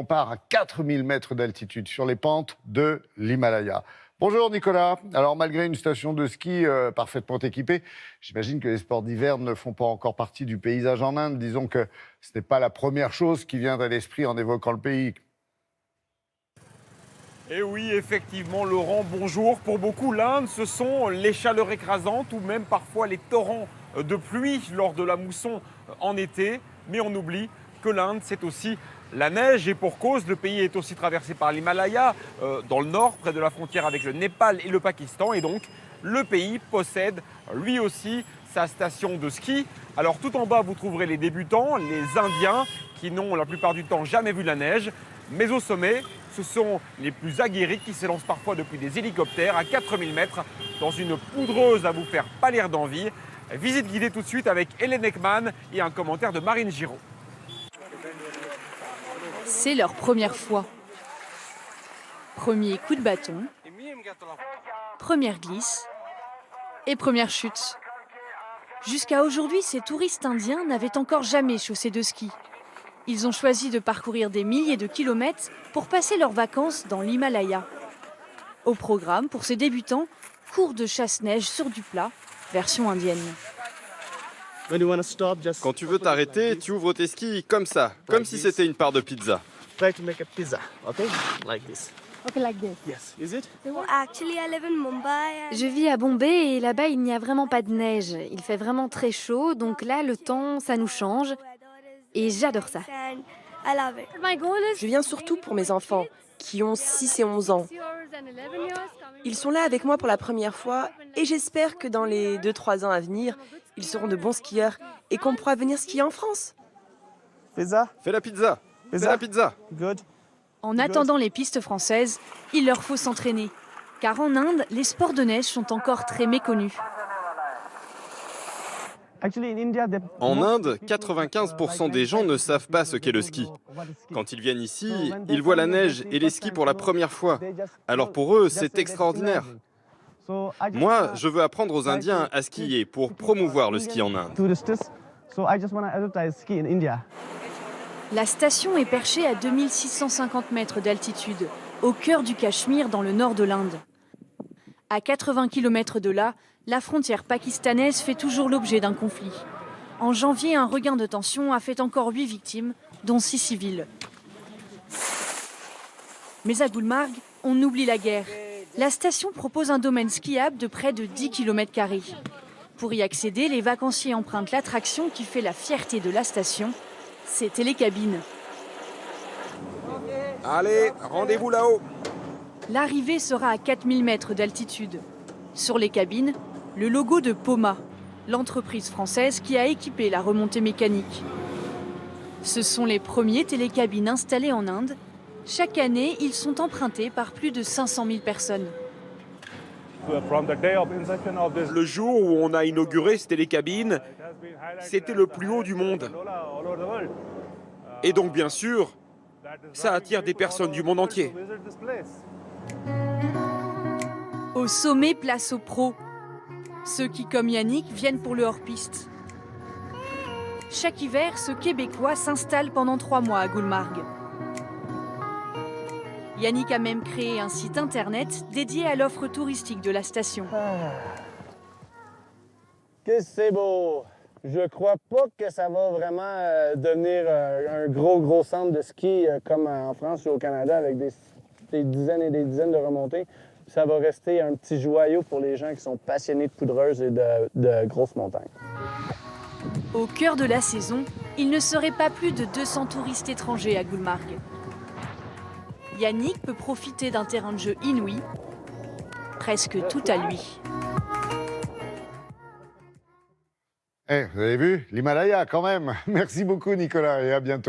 on part à 4000 mètres d'altitude sur les pentes de l'Himalaya. Bonjour Nicolas. Alors malgré une station de ski parfaitement équipée, j'imagine que les sports d'hiver ne font pas encore partie du paysage en Inde. Disons que ce n'est pas la première chose qui vient à l'esprit en évoquant le pays. Et oui, effectivement, Laurent, bonjour. Pour beaucoup, l'Inde, ce sont les chaleurs écrasantes ou même parfois les torrents de pluie lors de la mousson en été. Mais on oublie que l'Inde, c'est aussi la neige et pour cause, le pays est aussi traversé par l'Himalaya, dans le nord, près de la frontière avec le Népal et le Pakistan. Et donc, le pays possède lui aussi sa station de ski. Alors tout en bas, vous trouverez les débutants, les Indiens, qui n'ont la plupart du temps jamais vu la neige. Mais au sommet, ce sont les plus aguerris qui s'élancent parfois depuis des hélicoptères à 4000 mètres dans une poudreuse à vous faire pâlir d'envie. Visite guidée tout de suite avec Hélène Ekman et un commentaire de Marine Giraud. C'est leur première fois. Premier coup de bâton, première glisse et première chute. Jusqu'à aujourd'hui, ces touristes indiens n'avaient encore jamais chaussé de ski. Ils ont choisi de parcourir des milliers de kilomètres pour passer leurs vacances dans l'Himalaya. Au programme, pour ces débutants, cours de chasse-neige sur du plat, version indienne. Quand tu veux t'arrêter, tu ouvres tes skis comme ça, comme si c'était une part de pizza. Je vis à Bombay et là-bas il n'y a vraiment pas de neige. Il fait vraiment très chaud, donc là le temps ça nous change et j'adore ça. Je viens surtout pour mes enfants qui ont 6 et 11 ans. Ils sont là avec moi pour la première fois et j'espère que dans les 2-3 ans à venir, ils seront de bons skieurs et qu'on pourra venir skier en France. Fais la pizza. Fais la pizza. En attendant les pistes françaises, il leur faut s'entraîner. Car en Inde, les sports de neige sont encore très méconnus. En Inde, 95% des gens ne savent pas ce qu'est le ski. Quand ils viennent ici, ils voient la neige et les skis pour la première fois. Alors pour eux, c'est extraordinaire. Moi, je veux apprendre aux Indiens à skier pour promouvoir le ski en Inde. La station est perchée à 2650 mètres d'altitude, au cœur du Cachemire, dans le nord de l'Inde. À 80 km de là, la frontière pakistanaise fait toujours l'objet d'un conflit. En janvier, un regain de tension a fait encore 8 victimes, dont 6 civils. Mais à Gulmarg, on oublie la guerre. La station propose un domaine skiable de près de 10 km². Pour y accéder, les vacanciers empruntent l'attraction qui fait la fierté de la station, c'est télécabine. Allez, rendez-vous là-haut. L'arrivée sera à 4000 mètres d'altitude. Sur les cabines, le logo de Poma, l'entreprise française qui a équipé la remontée mécanique. Ce sont les premiers télécabines installés en Inde. Chaque année, ils sont empruntés par plus de 500 000 personnes. Le jour où on a inauguré cette télécabine, c'était le plus haut du monde. Et donc, bien sûr, ça attire des personnes du monde entier. Au sommet, place aux pros. Ceux qui, comme Yannick, viennent pour le hors-piste. Chaque hiver, ce Québécois s'installe pendant 3 mois à Gulmarg. Yannick a même créé un site internet dédié à l'offre touristique de la station. Que c'est beau! Je crois pas que ça va vraiment devenir un gros centre de ski comme en France ou au Canada avec des dizaines et des dizaines de remontées. Ça va rester un petit joyau pour les gens qui sont passionnés de poudreuse et de grosses montagnes. Au cœur de la saison, il ne serait pas plus de 200 touristes étrangers à Gulmarg. Yannick peut profiter d'un terrain de jeu inouï, presque tout à lui. Vous avez vu, l'Himalaya quand même. Merci beaucoup Nicolas et à bientôt.